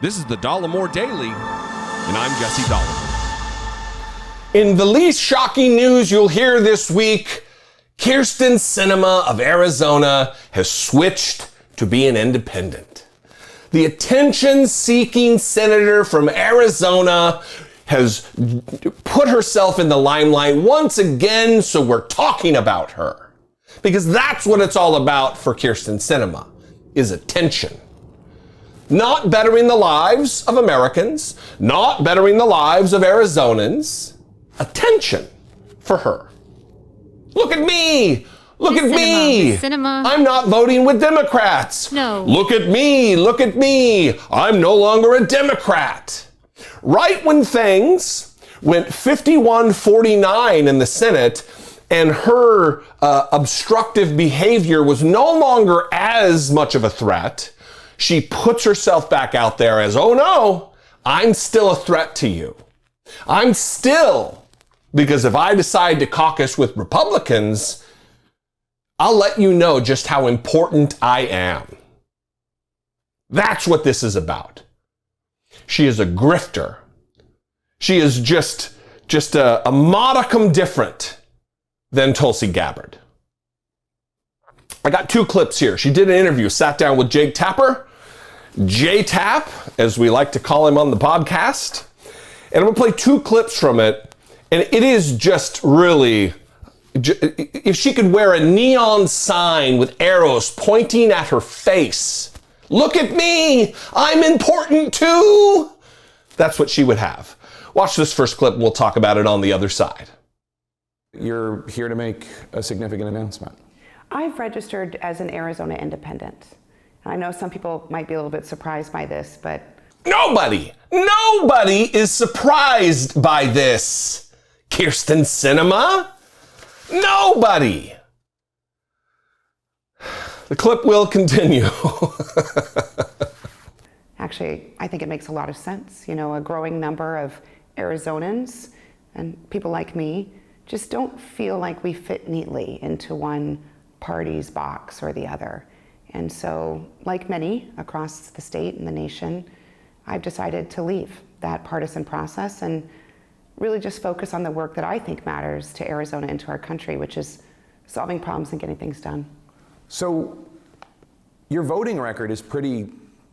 This is the Dollemore Daily, and I'm Jesse Dollemore. In the least shocking news you'll hear this week, Kyrsten Sinema of Arizona has switched to be an independent. The attention-seeking senator from Arizona has put herself in the limelight once again, so we're talking about her. Because that's what it's all about for Kyrsten Sinema, is attention. Not bettering the lives of Americans, not bettering the lives of Arizonans. Attention for her. Look at me! Look at me! Sinema. I'm not voting with Democrats. No. Look at me! Look at me! I'm no longer a Democrat. Right when things went 51-49 in the Senate and her obstructive behavior was no longer as much of a threat, she puts herself back out there as, oh no, I'm still a threat to you. I'm still, because if I decide to caucus with Republicans, I'll let you know just how important I am. That's what this is about. She is a grifter. She is just a modicum different than Tulsi Gabbard. I got two clips here. She did an interview, sat down with Jake Tapper, J-Tap, as we like to call him on the podcast. And I'm gonna play two clips from it. And it is just really, if she could wear a neon sign with arrows pointing at her face, look at me, I'm important too. That's what she would have. Watch this first clip and we'll talk about it on the other side. You're here to make a significant announcement. I've registered as an Arizona independent. I know some people might be a little bit surprised by this, but Nobody is surprised by this. Kyrsten Sinema? Nobody. The clip will continue. actually, I think it makes a lot of sense. You know, a growing number of Arizonans and people like me just don't feel like we fit neatly into one party's box or the other. And so, like many across the state and the nation, I've decided to leave that partisan process and really just focus on the work that I think matters to Arizona and to our country, which is solving problems and getting things done. So your voting record is pretty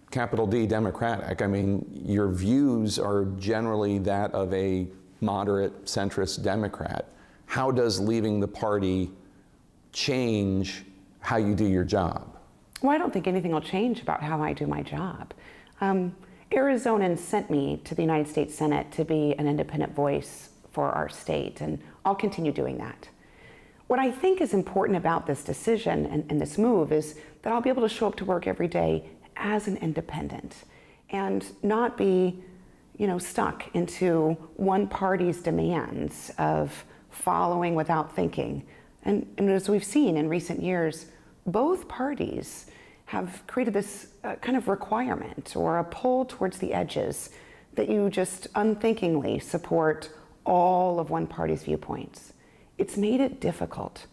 capital D Democratic. I mean, your views are generally that of a moderate centrist Democrat. How does leaving the party change how you do your job? Well, I don't think anything will change about how I do my job. Arizonans sent me to the United States Senate to be an independent voice for our state, and I'll continue doing that. What I think is important about this decision and this move is that I'll be able to show up to work every day as an independent and not be, stuck into one party's demands of following without thinking. And as we've seen in recent years, both parties have created this kind of requirement or a pull towards the edges that you just unthinkingly support all of one party's viewpoints. It's made it difficult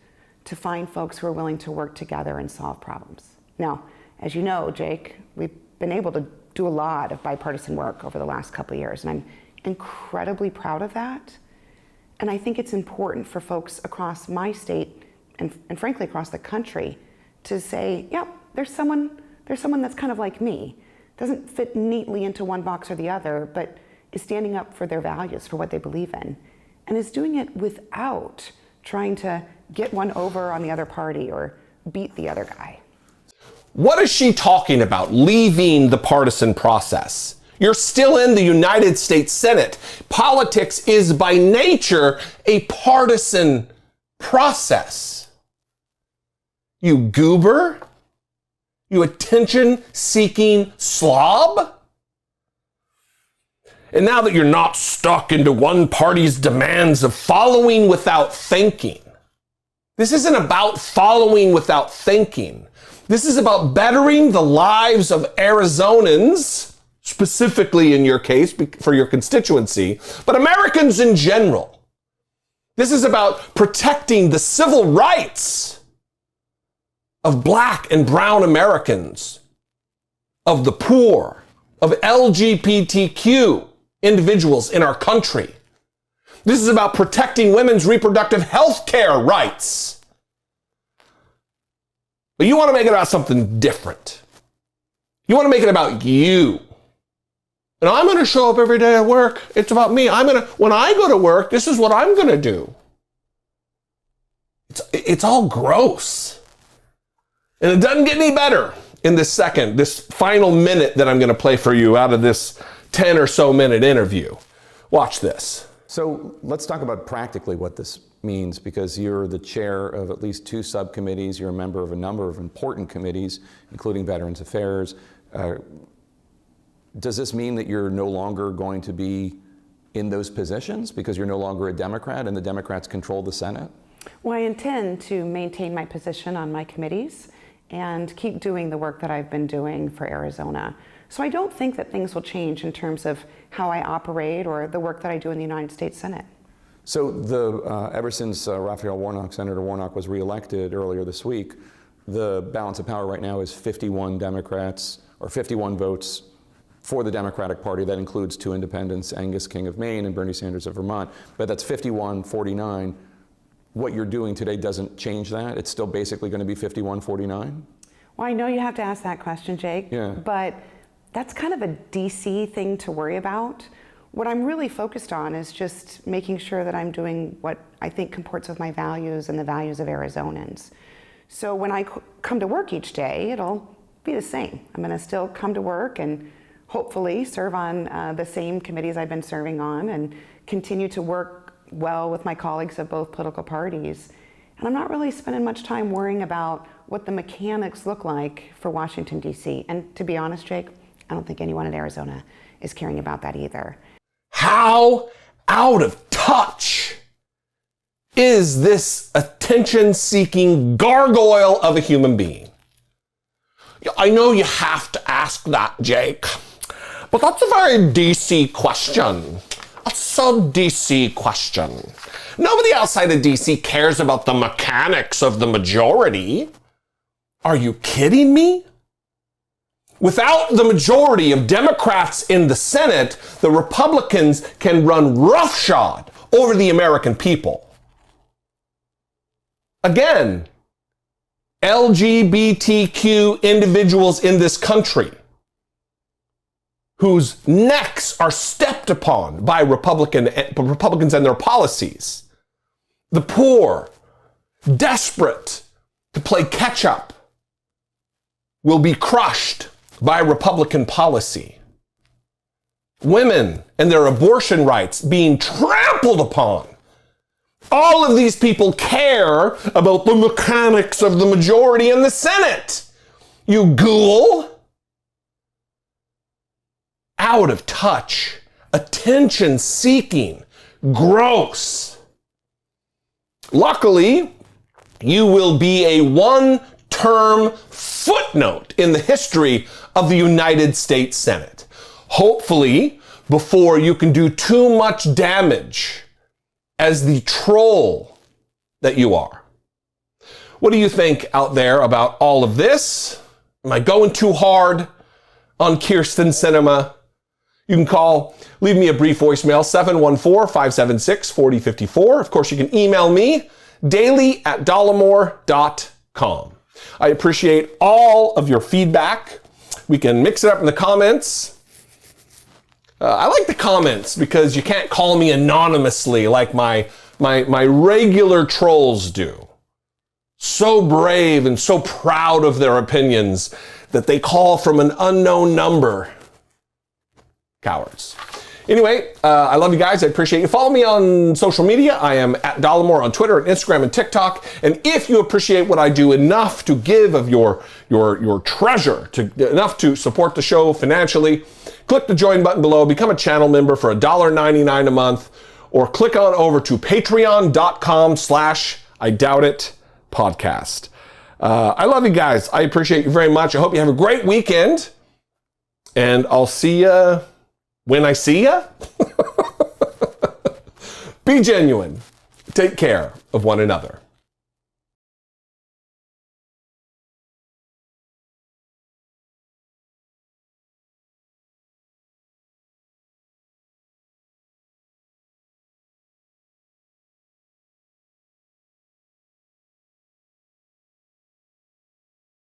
to find folks who are willing to work together and solve problems. Now, as you know, Jake, we've been able to do a lot of bipartisan work over the last couple of years, and I'm incredibly proud of that. And I think it's important for folks across my state and frankly across the country to say, yep, there's someone that's kind of like me, doesn't fit neatly into one box or the other, but is standing up for their values, for what they believe in, and is doing it without trying to get one over on the other party or beat the other guy. What is she talking about, leaving the partisan process? You're still in the United States Senate. Politics is by nature a partisan process. You goober? You attention-seeking slob? And now that you're not stuck into one party's demands of following without thinking, this isn't about following without thinking. This is about bettering the lives of Arizonans, specifically in your case for your constituency, but Americans in general. This is about protecting the civil rights of Black and brown Americans, of the poor, of LGBTQ individuals in our country. This is about protecting women's reproductive health care rights. But you want to make it about something different. You want to make it about you. And I'm going to show up every day at work. It's about me. When I go to work, this is what I'm going to do. It's all gross. And it doesn't get any better in this final minute that I'm going to play for you out of this 10 or so minute interview. Watch this. So let's talk about practically what this means, because you're the chair of at least 2 subcommittees. You're a member of a number of important committees, including Veterans Affairs. Does this mean that you're no longer going to be in those positions because you're no longer a Democrat and the Democrats control the Senate? Well, I intend to maintain my position on my committees and keep doing the work that I've been doing for Arizona. So I don't think that things will change in terms of how I operate or the work that I do in the United States Senate. So ever since Senator Warnock was reelected earlier this week, the balance of power right now is 51 Democrats, or 51 votes for the Democratic Party. That includes 2 independents, Angus King of Maine and Bernie Sanders of Vermont. But that's 51-49. What you're doing today doesn't change that? It's still basically going to be 51-49? Well, I know you have to ask that question, Jake, but that's kind of a DC thing to worry about. What I'm really focused on is just making sure that I'm doing what I think comports with my values and the values of Arizonans. So when I come to work each day, it'll be the same. I'm going to still come to work and hopefully serve on the same committees I've been serving on and continue to work well with my colleagues of both political parties. And I'm not really spending much time worrying about what the mechanics look like for Washington, D.C. And to be honest, Jake, I don't think anyone in Arizona is caring about that either. How out of touch is this attention-seeking gargoyle of a human being? I know you have to ask that, Jake, but that's a very DC question. That's so DC question. Nobody outside of DC cares about the mechanics of the majority. Are you kidding me? Without the majority of Democrats in the Senate, the Republicans can run roughshod over the American people. Again, LGBTQ individuals in this country whose necks are stepped upon by Republicans and their policies. The poor, desperate to play catch up, will be crushed by Republican policy. Women and their abortion rights being trampled upon. All of these people care about the mechanics of the majority in the Senate. You ghoul. Out of touch, attention-seeking, gross. Luckily, you will be a one-term footnote in the history of the United States Senate. Hopefully, before you can do too much damage as the troll that you are. What do you think out there about all of this? Am I going too hard on Kyrsten Sinema? You can leave me a brief voicemail, 714-576-4054. Of course, you can email me, daily@dollemore.com. I appreciate all of your feedback. We can mix it up in the comments. I like the comments because you can't call me anonymously like my regular trolls do. So brave and so proud of their opinions that they call from an unknown number. Cowards. Anyway, I love you guys. I appreciate you. Follow me on social media. I am at Dollemore on Twitter and Instagram and TikTok. And if you appreciate what I do enough to give of your treasure, enough to support the show financially, click the join button below, become a channel member for $1.99 a month, or click on over to patreon.com/IDoubtIt-podcast. I love you guys. I appreciate you very much. I hope you have a great weekend. And I'll see you when I see ya. Be genuine. Take care of one another.